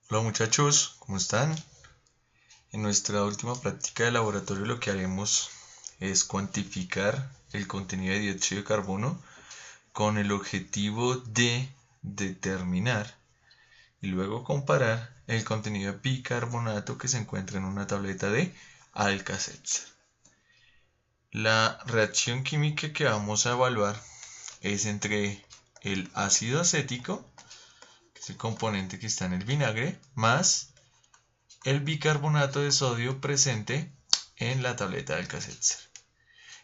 Hola muchachos, ¿cómo están? En nuestra última práctica de laboratorio lo que haremos es cuantificar el contenido de dióxido de carbono con el objetivo de determinar y luego comparar el contenido de bicarbonato que se encuentra en una tableta de Alka-Seltzer. La reacción química que vamos a evaluar es entre el ácido acético, que es el componente que está en el vinagre, más el bicarbonato de sodio presente en la tableta de Alka-Seltzer.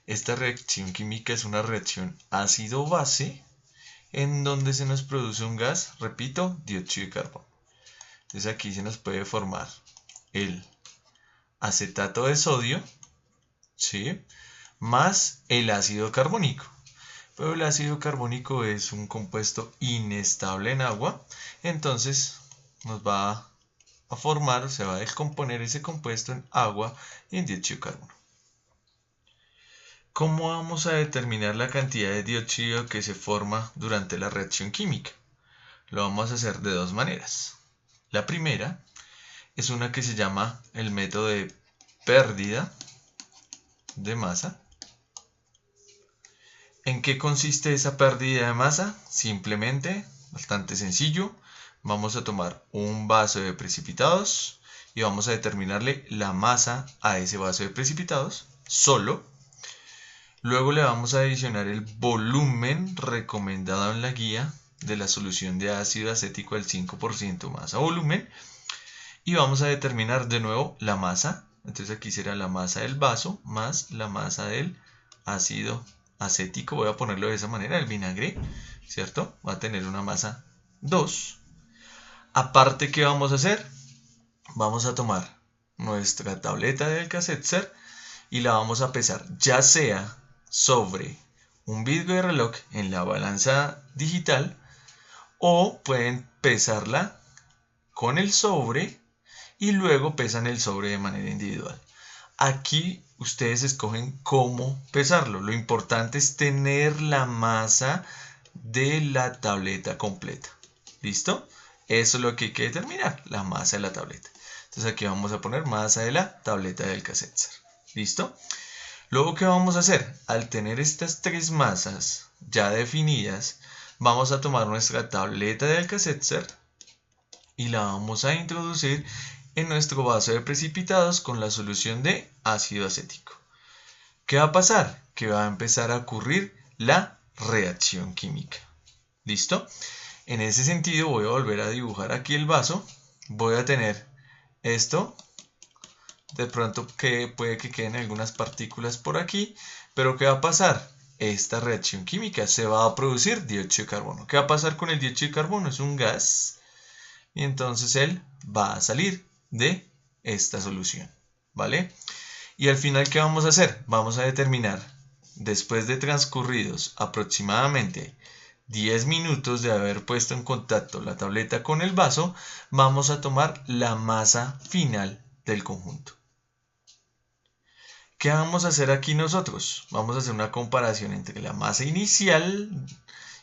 Esta reacción química es una reacción ácido-base en donde se nos produce un gas, repito, dióxido de carbono. Entonces aquí se nos puede formar el acetato de sodio, ¿sí?, más el ácido carbónico. Pero el ácido carbónico es un compuesto inestable en agua, entonces nos va a formar, se va a descomponer ese compuesto en agua y en dióxido de carbono. ¿Cómo vamos a determinar la cantidad de dióxido que se forma durante la reacción química? Lo vamos a hacer de dos maneras. La primera es una que se llama el método de pérdida de masa. ¿En qué consiste esa pérdida de masa? Simplemente, bastante sencillo, vamos a tomar un vaso de precipitados y vamos a determinarle la masa a ese vaso de precipitados solo. Luego le vamos a adicionar el volumen recomendado en la guía de la solución de ácido acético al 5% masa volumen. Y vamos a determinar de nuevo la masa. Entonces aquí será la masa del vaso más la masa del ácido acético. Voy a ponerlo de esa manera, el vinagre, ¿cierto? Va a tener una masa 2. Aparte, ¿qué vamos a hacer? Vamos a tomar nuestra tableta de Alka-Seltzer y la vamos a pesar, ya sea sobre un vidrio de reloj en la balanza digital, o pueden pesarla con el sobre y luego pesan el sobre de manera individual. Aquí ustedes escogen cómo pesarlo. Lo importante es tener la masa de la tableta completa. ¿Listo? Eso es lo que hay que determinar, la masa de la tableta. Entonces aquí vamos a poner masa de la tableta del Alka-Seltzer. ¿Listo? Luego, ¿qué vamos a hacer? Al tener estas tres masas ya definidas, vamos a tomar nuestra tableta de Alka-Seltzer y la vamos a introducir en nuestro vaso de precipitados con la solución de ácido acético. ¿Qué va a pasar? Que va a empezar a ocurrir la reacción química. ¿Listo? En ese sentido voy a volver a dibujar aquí el vaso. Voy a tener esto. De pronto que puede que queden algunas partículas por aquí. Pero ¿qué va a pasar? Esta reacción química se va a producir dióxido de carbono. ¿Qué va a pasar con el dióxido de carbono? Es un gas. Y entonces él va a salir de esta solución. ¿Vale? Y al final, ¿qué vamos a hacer? Vamos a determinar, después de transcurridos aproximadamente 10 minutos de haber puesto en contacto la tableta con el vaso, vamos a tomar la masa final del conjunto. ¿Qué vamos a hacer aquí nosotros? Vamos a hacer una comparación entre la masa inicial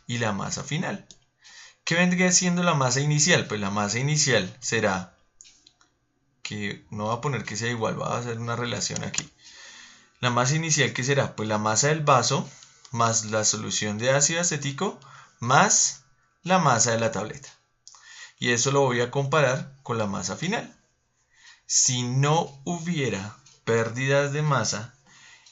y la masa final. ¿Qué vendría siendo la masa inicial? Pues la masa inicial será, que no va a poner que sea igual, va a hacer una relación aquí. La masa inicial, ¿qué será? Pues la masa del vaso más la solución de ácido acético más la masa de la tableta. Y eso lo voy a comparar con la masa final. Si no hubiera pérdidas de masa,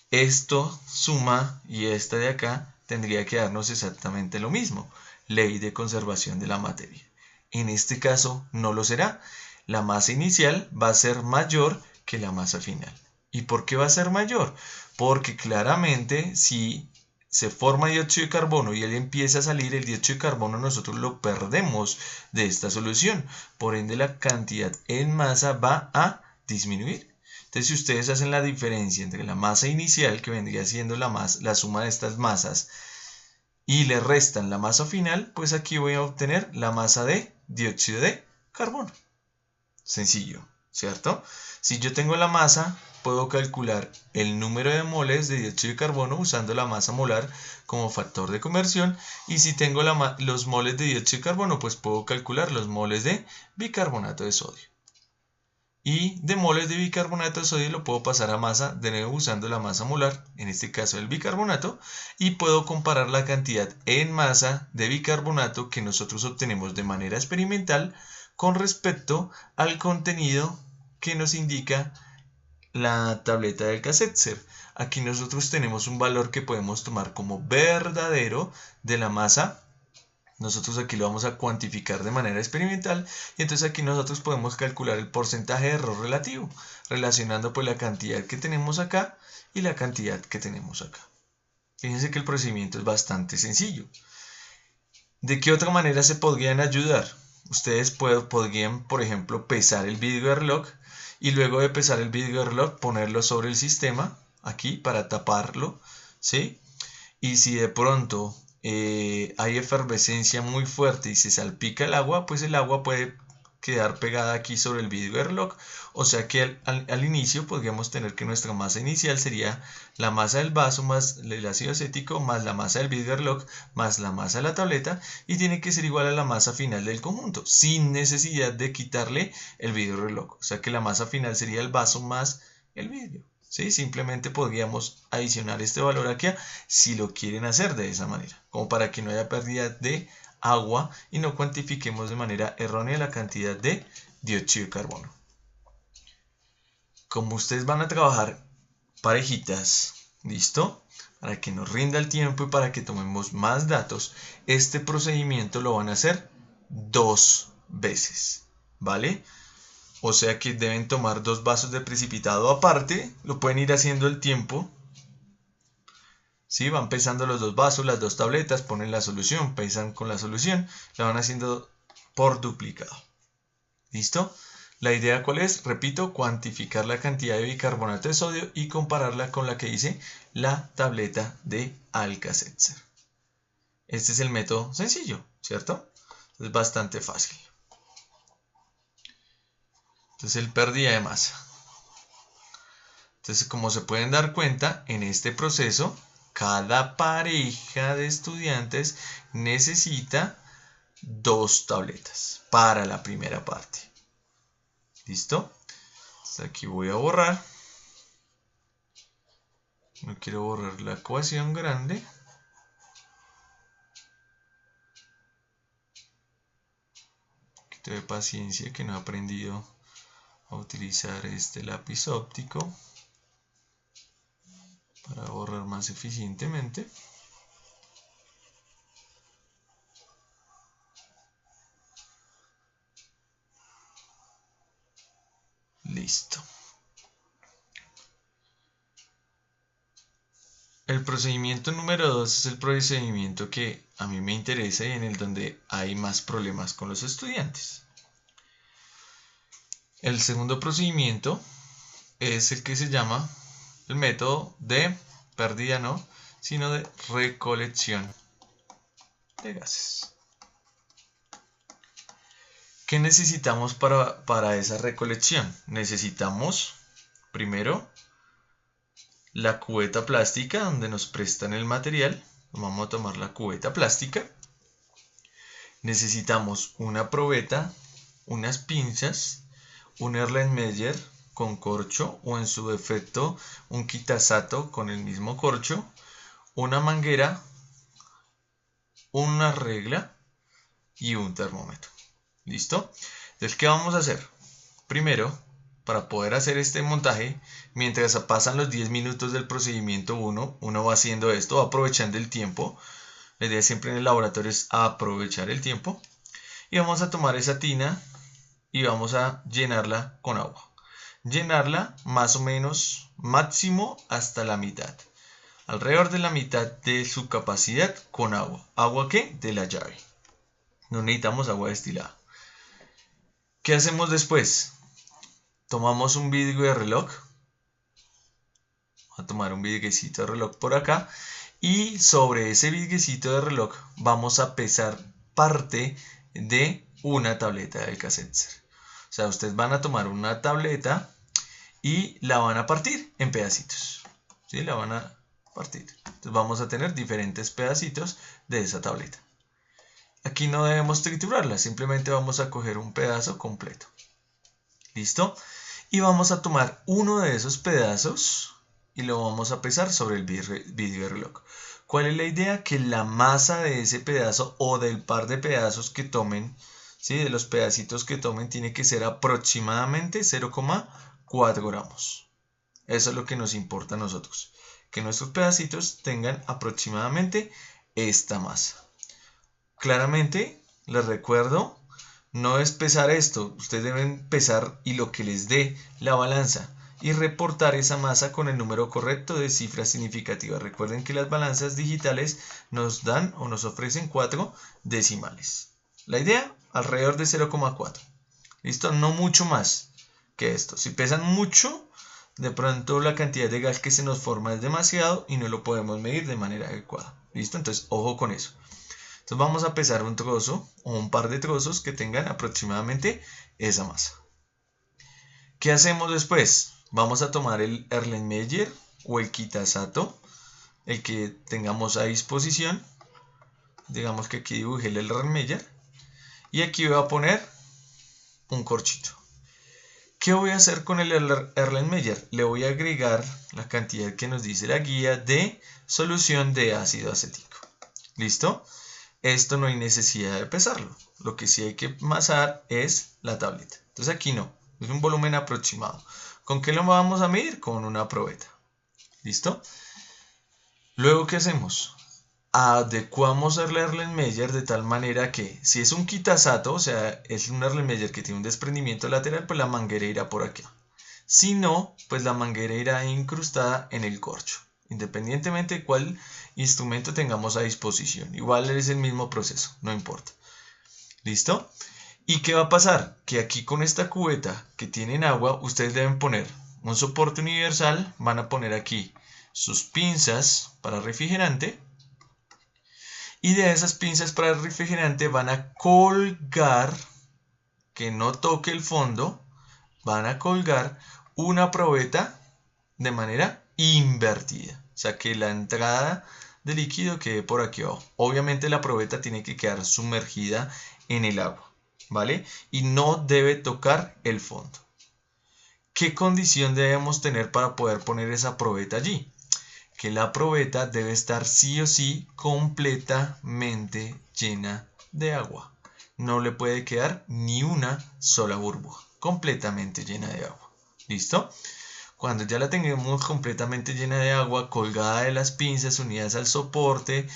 esto suma y esta de acá tendría que darnos exactamente lo mismo. Ley de conservación de la materia. En este caso no lo será. La masa inicial va a ser mayor que la masa final. ¿Y por qué va a ser mayor? Porque claramente si se forma dióxido de carbono y él empieza a salir, el dióxido de carbono nosotros lo perdemos de esta solución. Por ende la cantidad en masa va a disminuir. Entonces, si ustedes hacen la diferencia entre la masa inicial, que vendría siendo la suma de estas masas, y le restan la masa final, pues aquí voy a obtener la masa de dióxido de carbono. Sencillo, ¿cierto? Si yo tengo la masa, puedo calcular el número de moles de dióxido de carbono usando la masa molar como factor de conversión. Y si tengo los moles de dióxido de carbono, pues puedo calcular los moles de bicarbonato de sodio. Y de moles de bicarbonato de sodio lo puedo pasar a masa, de nuevo usando la masa molar, en este caso el bicarbonato, y puedo comparar la cantidad en masa de bicarbonato que nosotros obtenemos de manera experimental con respecto al contenido que nos indica la tableta del Alka-Seltzer. Aquí nosotros tenemos un valor que podemos tomar como verdadero de la masa. Nosotros aquí lo vamos a cuantificar de manera experimental y entonces aquí nosotros podemos calcular el porcentaje de error relativo, relacionando pues la cantidad que tenemos acá y la cantidad que tenemos acá. Fíjense que el procedimiento es bastante sencillo. ¿De qué otra manera se podrían ayudar? Ustedes podrían, por ejemplo, pesar el vidrio de reloj y luego de pesar el vidrio de reloj ponerlo sobre el sistema, aquí para taparlo, ¿sí? Y si de pronto hay efervescencia muy fuerte y se salpica el agua, pues el agua puede quedar pegada aquí sobre el vidrio de reloj. O sea que al inicio podríamos tener que nuestra masa inicial sería la masa del vaso más el ácido acético más la masa del vidrio de reloj más la masa de la tableta, y tiene que ser igual a la masa final del conjunto, sin necesidad de quitarle el vidrio de reloj. O sea que la masa final sería el vaso más el vidrio. ¿Sí? Simplemente podríamos adicionar este valor aquí si lo quieren hacer de esa manera, como para que no haya pérdida de agua y no cuantifiquemos de manera errónea la cantidad de dióxido de carbono. Como ustedes van a trabajar parejitas, ¿listo? Para que nos rinda el tiempo y para que tomemos más datos, este procedimiento lo van a hacer 2 veces, ¿vale? O sea que deben tomar 2 vasos de precipitado aparte, lo pueden ir haciendo el tiempo. ¿Sí? Van pesando los 2 vasos, las 2 tabletas, ponen la solución, pesan con la solución, la van haciendo por duplicado. ¿Listo? La idea ¿cuál es? Repito, cuantificar la cantidad de bicarbonato de sodio y compararla con la que dice la tableta de Alka-Seltzer. Este es el método sencillo, ¿cierto? Es bastante fácil. Entonces el pérdida de masa. Entonces, como se pueden dar cuenta, en este proceso, cada pareja de estudiantes necesita 2 tabletas para la primera parte. ¿Listo? Entonces aquí voy a borrar. No quiero borrar la ecuación grande. Un poquito de paciencia que no he aprendido a utilizar este lápiz óptico para borrar más eficientemente. Listo. El procedimiento número 2 es el procedimiento que a mí me interesa y en el donde hay más problemas con los estudiantes. El segundo procedimiento es el que se llama el método de pérdida, no, sino de recolección de gases. ¿Qué necesitamos para esa recolección? Necesitamos primero la cubeta plástica donde nos prestan el material. Vamos a tomar la cubeta plástica. Necesitamos una probeta, unas pinzas, un Erlenmeyer con corcho o en su defecto un quitasato con el mismo corcho, una manguera, una regla y un termómetro. ¿Listo? Entonces, ¿qué vamos a hacer? Primero, para poder hacer este montaje, mientras pasan los 10 minutos del procedimiento 1, uno va haciendo esto, va aprovechando el tiempo. La idea siempre en el laboratorio es aprovechar el tiempo. Y vamos a tomar esa tina y vamos a llenarla con agua. Llenarla más o menos máximo hasta la mitad. Alrededor de la mitad de su capacidad con agua. ¿Agua qué? De la llave. No necesitamos agua destilada. ¿Qué hacemos después? Tomamos un vidrio de reloj. Vamos a tomar un vidriecito de reloj por acá. Y sobre ese vidriecito de reloj vamos a pesar parte de una tableta de Alka-Seltzer. O sea, ustedes van a tomar una tableta y la van a partir en pedacitos. ¿Sí? La van a partir. Entonces vamos a tener diferentes pedacitos de esa tableta. Aquí no debemos triturarla, simplemente vamos a coger un pedazo completo. ¿Listo? Y vamos a tomar uno de esos pedazos y lo vamos a pesar sobre el video reloj. ¿Cuál es la idea? Que la masa de ese pedazo o del par de pedazos que tomen, ¿sí? De los pedacitos que tomen, tiene que ser aproximadamente 0,4 gramos. Eso es lo que nos importa a nosotros. Que nuestros pedacitos tengan aproximadamente esta masa. Claramente, les recuerdo, no es pesar esto. Ustedes deben pesar y lo que les dé la balanza y reportar esa masa con el número correcto de cifras significativas. Recuerden que las balanzas digitales nos dan o nos ofrecen 4 decimales. La idea, alrededor de 0,4. ¿Listo? No mucho más que esto. Si pesan mucho, de pronto la cantidad de gas que se nos forma es demasiado y no lo podemos medir de manera adecuada. ¿Listo? Entonces, ojo con eso. Entonces vamos a pesar un trozo o un par de trozos que tengan aproximadamente esa masa. ¿Qué hacemos después? Vamos a tomar el Erlenmeyer o el Kitasato, el que tengamos a disposición. Digamos que aquí dibujé el Erlenmeyer. Y aquí voy a poner un corchito. ¿Qué voy a hacer con el Erlenmeyer? Le voy a agregar la cantidad que nos dice la guía de solución de ácido acético. ¿Listo? Esto no hay necesidad de pesarlo. Lo que sí hay que masar es la tableta. Entonces aquí no. Es un volumen aproximado. ¿Con qué lo vamos a medir? Con una probeta. ¿Listo? Luego, ¿qué hacemos? Adecuamos el Erlenmeyer de tal manera que si es un Kitasato, o sea, es un Erlenmeyer que tiene un desprendimiento lateral, pues la manguera irá por acá. Si no, pues la manguera irá incrustada en el corcho, independientemente de cuál instrumento tengamos a disposición. Igual es el mismo proceso, no importa. ¿Listo? ¿Y qué va a pasar? Que aquí con esta cubeta que tienen agua, ustedes deben poner un soporte universal, van a poner aquí sus pinzas para refrigerante. Y de esas pinzas para el refrigerante van a colgar, que no toque el fondo, van a colgar una probeta de manera invertida. O sea que la entrada de líquido quede por aquí abajo. Obviamente la probeta tiene que quedar sumergida en el agua, ¿vale? Y no debe tocar el fondo. ¿Qué condición debemos tener para poder poner esa probeta allí? Que la probeta debe estar sí o sí completamente llena de agua. No le puede quedar ni una sola burbuja. Completamente llena de agua. ¿Listo? Cuando ya la tengamos completamente llena de agua, colgada de las pinzas, unidas al soporte,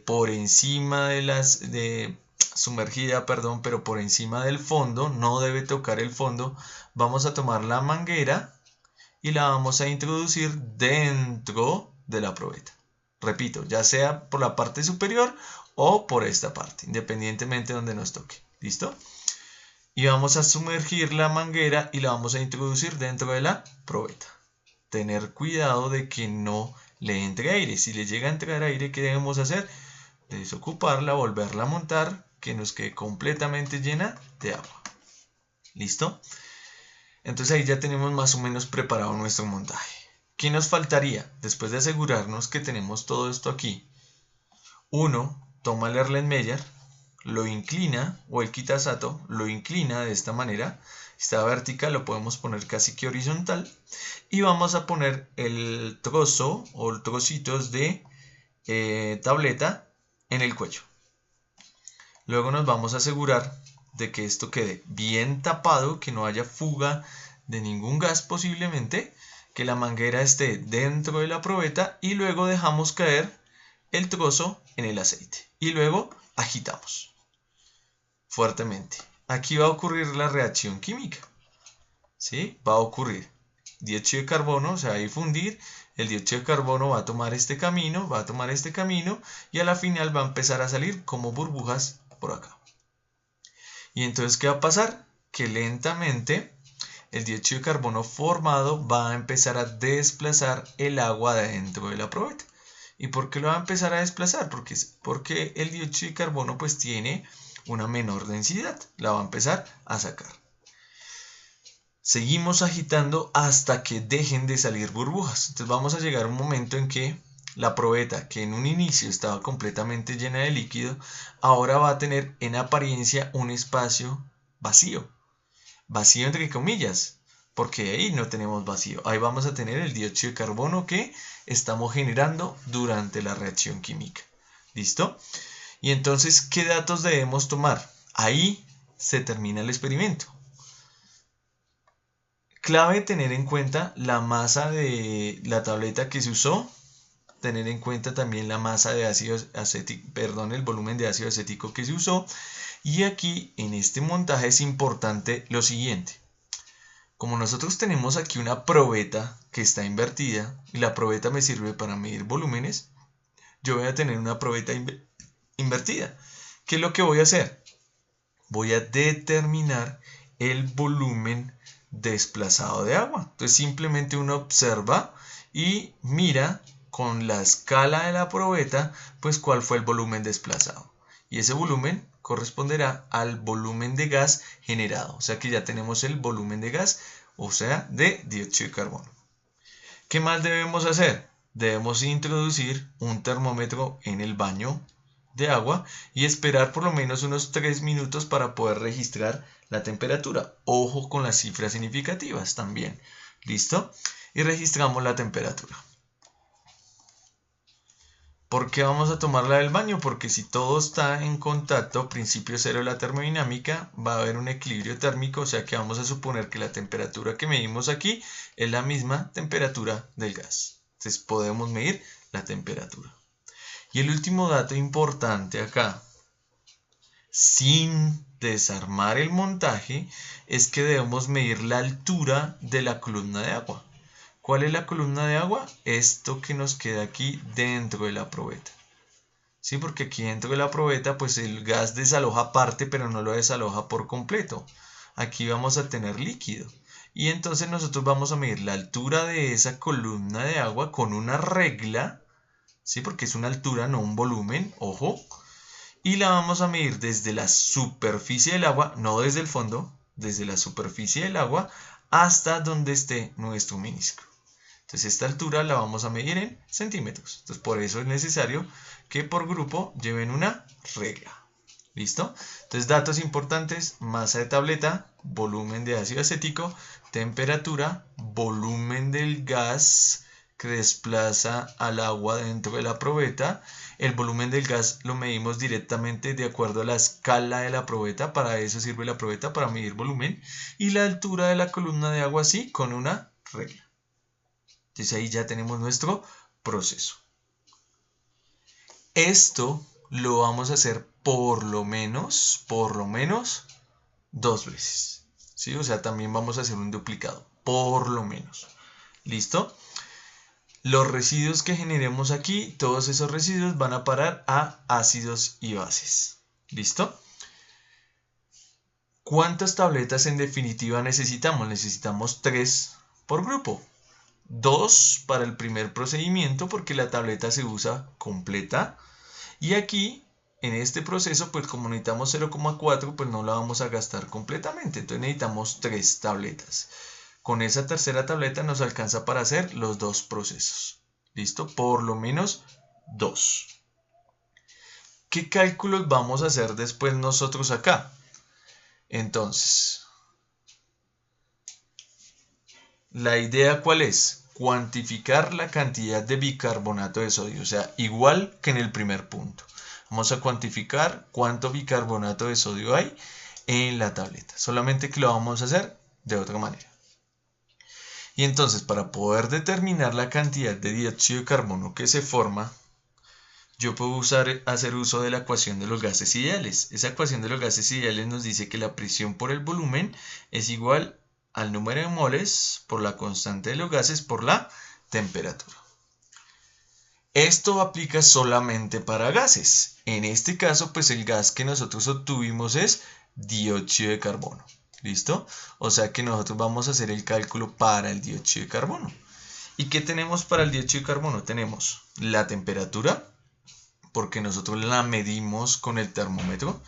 por encima sumergida, perdón, pero por encima del fondo, no debe tocar el fondo, vamos a tomar la manguera y la vamos a introducir dentro de la probeta. Repito, ya sea por la parte superior o por esta parte, independientemente de donde nos toque. ¿Listo? Y vamos a sumergir la manguera y la vamos a introducir dentro de la probeta. Tener cuidado de que no le entre aire. Si le llega a entrar aire, ¿qué debemos hacer? Desocuparla, volverla a montar, que nos quede completamente llena de agua. ¿Listo? Entonces ahí ya tenemos más o menos preparado nuestro montaje. ¿Qué nos faltaría? Después de asegurarnos que tenemos todo esto aquí. Uno, toma el Erlenmeyer, lo inclina, o el Kitasato, lo inclina de esta manera. Esta vertical lo podemos poner casi que horizontal. Y vamos a poner el trozo o trocitos de tableta en el cuello. Luego nos vamos a asegurar de que esto quede bien tapado, que no haya fuga de ningún gas posiblemente, que la manguera esté dentro de la probeta y luego dejamos caer el trozo en el aceite y luego agitamos fuertemente. Aquí va a ocurrir la reacción química, ¿sí? Va a ocurrir dióxido de carbono, se va a difundir, el dióxido de carbono va a tomar este camino, y a la final va a empezar a salir como burbujas por acá. Y entonces, ¿qué va a pasar? Que lentamente el dióxido de carbono formado va a empezar a desplazar el agua dentro de la probeta. ¿Y por qué lo va a empezar a desplazar? Porque el dióxido de carbono pues tiene una menor densidad. La va a empezar a sacar. Seguimos agitando hasta que dejen de salir burbujas. Entonces vamos a llegar a un momento en que la probeta, que en un inicio estaba completamente llena de líquido, ahora va a tener en apariencia un espacio vacío. Vacío entre comillas, porque ahí no tenemos vacío. Ahí vamos a tener el dióxido de carbono que estamos generando durante la reacción química. ¿Listo? Y entonces, ¿qué datos debemos tomar? Ahí se termina el experimento. Clave tener en cuenta la masa de la tableta que se usó, tener en cuenta también la masa de ácido acético, el volumen de ácido acético que se usó. Y aquí en este montaje es importante lo siguiente. Como nosotros tenemos aquí una probeta que está invertida y la probeta me sirve para medir volúmenes, yo voy a tener una probeta invertida. ¿Qué es lo que voy a hacer? Voy a determinar el volumen desplazado de agua. Entonces simplemente uno observa y mira con la escala de la probeta pues cuál fue el volumen desplazado. Y ese volumen corresponderá al volumen de gas generado. O sea que ya tenemos el volumen de gas, o sea, de dióxido de carbono. ¿Qué más debemos hacer? Debemos introducir un termómetro en el baño de agua y esperar por lo menos unos 3 minutos para poder registrar la temperatura. Ojo con las cifras significativas también. ¿Listo? Y registramos la temperatura. ¿Por qué vamos a tomarla del baño? Porque si todo está en contacto, principio cero de la termodinámica, va a haber un equilibrio térmico, o sea que vamos a suponer que la temperatura que medimos aquí es la misma temperatura del gas. Entonces podemos medir la temperatura. Y el último dato importante acá, sin desarmar el montaje, es que debemos medir la altura de la columna de agua. ¿Cuál es la columna de agua? Esto que nos queda aquí dentro de la probeta. Sí, porque aquí dentro de la probeta pues el gas desaloja parte, pero no lo desaloja por completo. Aquí vamos a tener líquido. Y entonces nosotros vamos a medir la altura de esa columna de agua con una regla, ¿sí? Porque es una altura, no un volumen, ojo. Y la vamos a medir desde la superficie del agua, no desde el fondo, desde la superficie del agua hasta donde esté nuestro menisco. Entonces esta altura la vamos a medir en centímetros. Entonces por eso es necesario que por grupo lleven una regla. ¿Listo? Entonces datos importantes: masa de tableta, volumen de ácido acético, temperatura, volumen del gas que desplaza al agua dentro de la probeta. El volumen del gas lo medimos directamente de acuerdo a la escala de la probeta. Para eso sirve la probeta, para medir volumen. Y la altura de la columna de agua, sí, con una regla. Entonces ahí ya tenemos nuestro proceso. Esto lo vamos a hacer por lo menos 2 veces. ¿Sí? O sea, también vamos a hacer un duplicado, por lo menos. ¿Listo? Los residuos que generemos aquí, todos esos residuos van a parar a ácidos y bases. ¿Listo? ¿Cuántas tabletas en definitiva necesitamos? Necesitamos 3 por grupo. 2 para el primer procedimiento porque la tableta se usa completa. Y aquí, en este proceso, pues como necesitamos 0,4, pues no la vamos a gastar completamente. Entonces necesitamos 3 tabletas. Con esa tercera tableta nos alcanza para hacer los 2 procesos. ¿Listo? Por lo menos 2. ¿Qué cálculos vamos a hacer después nosotros acá? Entonces, ¿la idea cuál es? Cuantificar la cantidad de bicarbonato de sodio, o sea, igual que en el primer punto. Vamos a cuantificar cuánto bicarbonato de sodio hay en la tableta, solamente que lo vamos a hacer de otra manera. Y entonces, para poder determinar la cantidad de dióxido de carbono que se forma, yo puedo hacer uso de la ecuación de los gases ideales. Esa ecuación de los gases ideales nos dice que la presión por el volumen es igual al número de moles por la constante de los gases por la temperatura. Esto aplica solamente para gases. En este caso, pues el gas que nosotros obtuvimos es dióxido de carbono. ¿Listo? O sea que nosotros vamos a hacer el cálculo para el dióxido de carbono. ¿Y qué tenemos para el dióxido de carbono? Tenemos la temperatura, porque nosotros la medimos con el termómetro.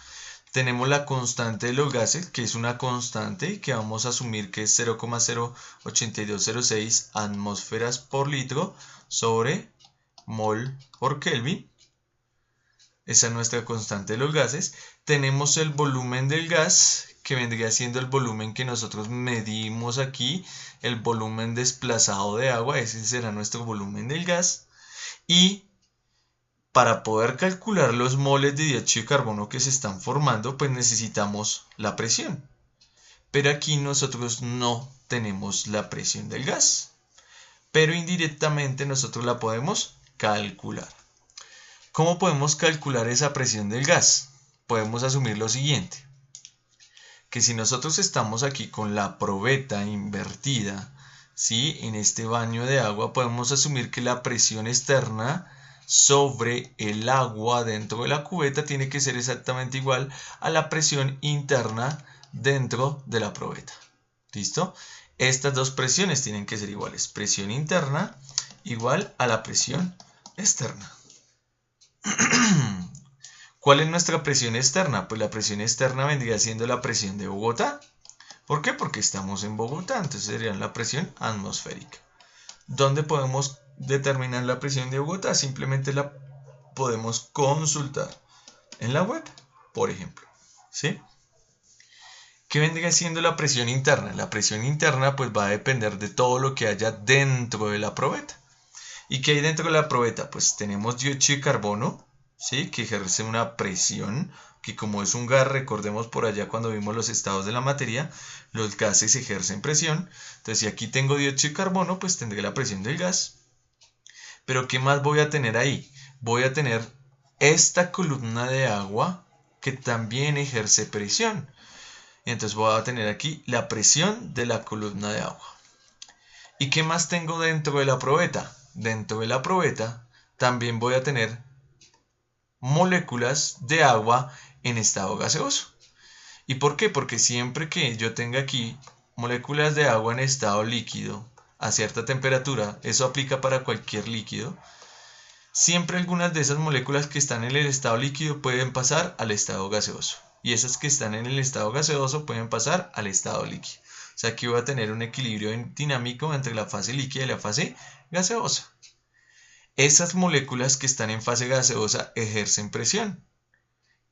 tenemos la constante de los gases, que es una constante que vamos a asumir que es 0,08206 atmósferas por litro sobre mol por Kelvin. Esa es nuestra constante de los gases. Tenemos el volumen del gas, que vendría siendo el volumen que nosotros medimos aquí, el volumen desplazado de agua, ese será nuestro volumen del gas. Y para poder calcular los moles de dióxido de carbono que se están formando, pues necesitamos la presión. Pero aquí nosotros no tenemos la presión del gas, pero indirectamente nosotros la podemos calcular. ¿Cómo podemos calcular esa presión del gas? Podemos asumir lo siguiente, que si nosotros estamos aquí con la probeta invertida, ¿sí?, en este baño de agua, podemos asumir que la presión externa sobre el agua dentro de la cubeta tiene que ser exactamente igual a la presión interna dentro de la probeta. ¿Listo? Estas dos presiones tienen que ser iguales. Presión interna igual a la presión externa. ¿Cuál es nuestra presión externa? Pues la presión externa vendría siendo la presión de Bogotá. ¿Por qué? Porque estamos en Bogotá, entonces sería la presión atmosférica. ¿Dónde podemos determinar la presión de Bogotá? Simplemente la podemos consultar en la web, por ejemplo. ¿Sí? ¿Qué vendría siendo la presión interna? La presión interna pues va a depender de todo lo que haya dentro de la probeta. ¿Y qué hay dentro de la probeta? Pues tenemos dióxido de carbono, ¿sí?, que ejerce una presión, que como es un gas, recordemos por allá cuando vimos los estados de la materia, los gases ejercen presión. Entonces si aquí tengo dióxido de carbono, pues tendré la presión del gas. Pero ¿qué más voy a tener ahí? Voy a tener esta columna de agua que también ejerce presión. Entonces voy a tener aquí la presión de la columna de agua. ¿Y qué más tengo dentro de la probeta? Dentro de la probeta también voy a tener moléculas de agua en estado gaseoso. ¿Y por qué? Porque siempre que yo tenga aquí moléculas de agua en estado líquido a cierta temperatura, eso aplica para cualquier líquido, siempre algunas de esas moléculas que están en el estado líquido pueden pasar al estado gaseoso. Y esas que están en el estado gaseoso pueden pasar al estado líquido. O sea, aquí voy a tener un equilibrio dinámico entre la fase líquida y la fase gaseosa. Esas moléculas que están en fase gaseosa ejercen presión.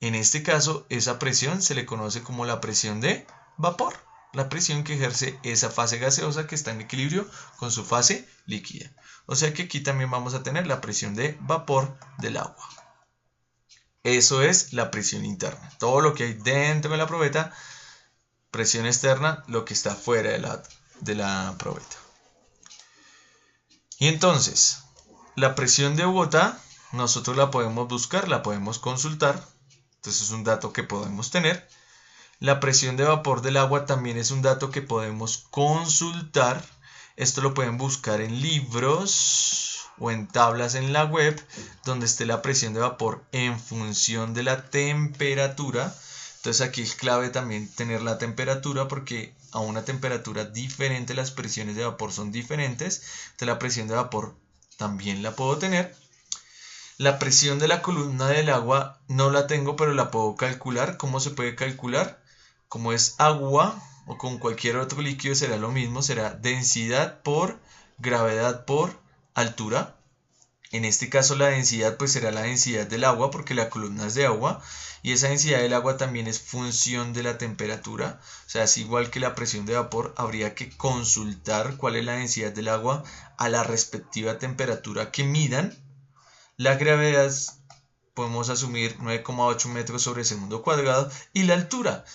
En este caso, esa presión se le conoce como la presión de vapor. La presión que ejerce esa fase gaseosa que está en equilibrio con su fase líquida. O sea que aquí también vamos a tener la presión de vapor del agua. Eso es la presión interna. Todo lo que hay dentro de la probeta. Presión externa, lo que está fuera de la probeta. Y entonces, la presión de Bogotá, nosotros la podemos buscar, la podemos consultar. Entonces es un dato que podemos tener. La presión de vapor del agua también es un dato que podemos consultar. Esto lo pueden buscar en libros o en tablas en la web, donde esté la presión de vapor en función de la temperatura. Entonces aquí es clave también tener la temperatura, porque a una temperatura diferente las presiones de vapor son diferentes. Entonces la presión de vapor también la puedo tener. La presión de la columna del agua no la tengo, pero la puedo calcular. ¿Cómo se puede calcular? Como es agua o con cualquier otro líquido será lo mismo, será densidad por gravedad por altura. En este caso la densidad pues será la densidad del agua, porque la columna es de agua, y esa densidad del agua también es función de la temperatura. O sea, es igual que la presión de vapor, habría que consultar cuál es la densidad del agua a la respectiva temperatura que midan. La gravedad podemos asumir 9,8 metros sobre segundo cuadrado, y la altura.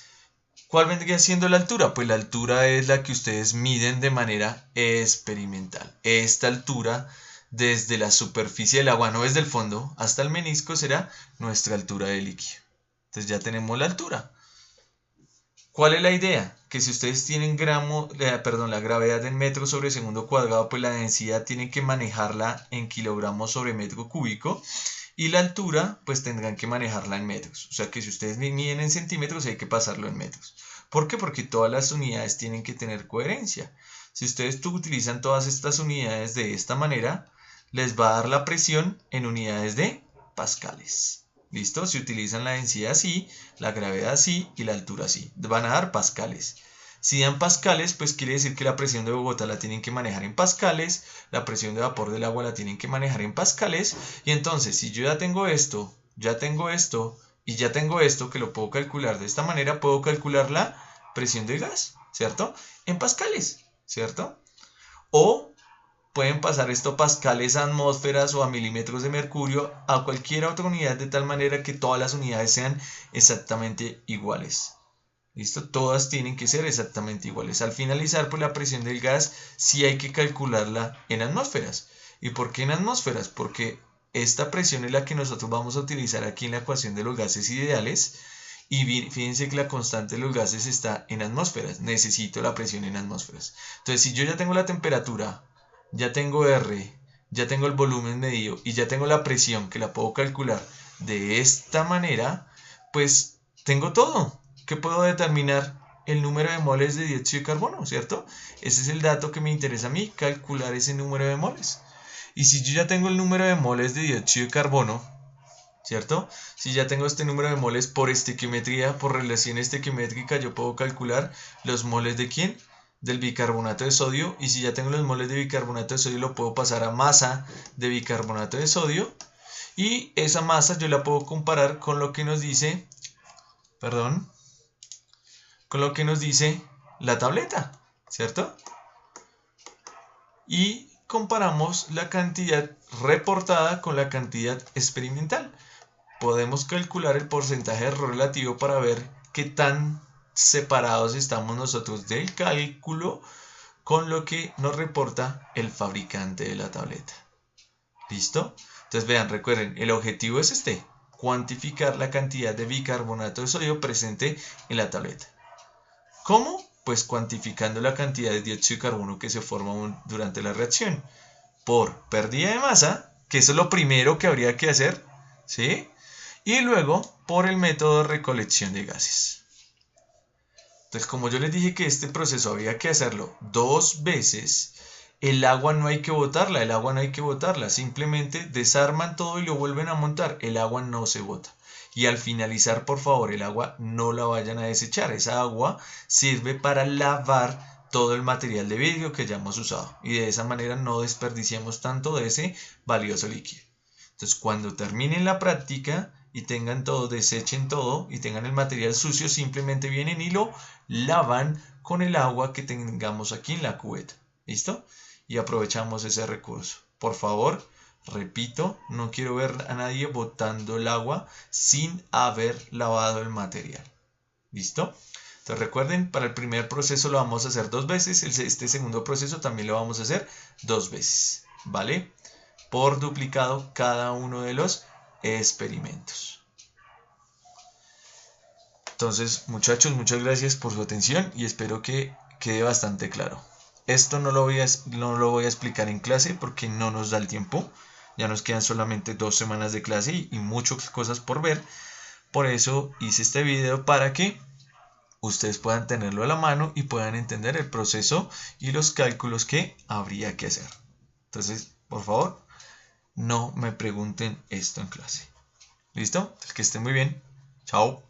¿Cuál vendría siendo la altura? Pues la altura es la que ustedes miden de manera experimental. Esta altura desde la superficie del agua, no desde el fondo, hasta el menisco será nuestra altura de líquido. Entonces ya tenemos la altura. ¿Cuál es la idea? Que si ustedes tienen la gravedad en metros sobre segundo cuadrado, pues la densidad tienen que manejarla en kilogramos sobre metro cúbico, y la altura pues tendrán que manejarla en metros. O sea que si ustedes miden en centímetros hay que pasarlo en metros. ¿Por qué? Porque todas las unidades tienen que tener coherencia. Si ustedes utilizan todas estas unidades de esta manera, les va a dar la presión en unidades de pascales. ¿Listo? Si utilizan la densidad sí, la gravedad sí y la altura sí. Van a dar pascales. Si dan pascales, pues quiere decir que la presión de Bogotá la tienen que manejar en pascales, la presión de vapor del agua la tienen que manejar en pascales. Y entonces, si yo ya tengo esto y ya tengo esto, que lo puedo calcular de esta manera, puedo calcular la presión del gas, ¿cierto? En pascales, ¿cierto? O pueden pasar esto a pascales, a atmósferas o a milímetros de mercurio, a cualquier otra unidad, de tal manera que todas las unidades sean exactamente iguales. ¿Listo? Todas tienen que ser exactamente iguales. Al finalizar, pues la presión del gas sí hay que calcularla en atmósferas. ¿Y por qué en atmósferas? Porque esta presión es la que nosotros vamos a utilizar aquí en la ecuación de los gases ideales. Y fíjense que la constante de los gases está en atmósferas. Necesito la presión en atmósferas. Entonces, si yo ya tengo la temperatura, ya tengo R, ya tengo el volumen medido y ya tengo la presión que la puedo calcular de esta manera, pues tengo todo. ¿Qué puedo determinar? El número de moles de dióxido de carbono, ¿cierto? Ese es el dato que me interesa a mí, calcular ese número de moles. Y si yo ya tengo el número de moles de dióxido de carbono, ¿cierto? Si ya tengo este número de moles por estequiometría, por relación estequiométrica, yo puedo calcular los moles de ¿quién? Del bicarbonato de sodio. Y si ya tengo los moles de bicarbonato de sodio, lo puedo pasar a masa de bicarbonato de sodio. Y esa masa yo la puedo comparar con lo que nos dice, con lo que nos dice la tableta, ¿cierto? Y comparamos la cantidad reportada con la cantidad experimental. Podemos calcular el porcentaje de error relativo para ver qué tan separados estamos nosotros del cálculo con lo que nos reporta el fabricante de la tableta. ¿Listo? Entonces vean, recuerden, el objetivo es este, cuantificar la cantidad de bicarbonato de sodio presente en la tableta. ¿Cómo? Pues cuantificando la cantidad de dióxido de carbono que se forma durante la reacción por pérdida de masa, que eso es lo primero que habría que hacer, ¿sí? Y luego por el método de recolección de gases. Entonces, como yo les dije que este proceso había que hacerlo 2 veces, el agua no hay que botarla, simplemente desarman todo y lo vuelven a montar, el agua no se bota. Y al finalizar, por favor, el agua no la vayan a desechar, esa agua sirve para lavar todo el material de vidrio que ya hemos usado y de esa manera no desperdiciamos tanto de ese valioso líquido. Entonces, cuando terminen la práctica y tengan todo, desechen todo y tengan el material sucio, simplemente vienen y lo lavan con el agua que tengamos aquí en la cubeta. ¿Listo? Y aprovechamos ese recurso. Por favor, repito, no quiero ver a nadie botando el agua sin haber lavado el material. ¿Listo? Entonces recuerden, para el primer proceso lo vamos a hacer 2 veces, este segundo proceso también lo vamos a hacer 2 veces, ¿vale? Por duplicado cada uno de los experimentos. Entonces, muchachos, muchas gracias por su atención y espero que quede bastante claro. Esto no lo voy a explicar en clase porque no nos da el tiempo. Ya nos quedan solamente 2 semanas de clase y muchas cosas por ver. Por eso hice este video para que ustedes puedan tenerlo a la mano y puedan entender el proceso y los cálculos que habría que hacer. Entonces, por favor, no me pregunten esto en clase. ¿Listo? Que estén muy bien. Chao.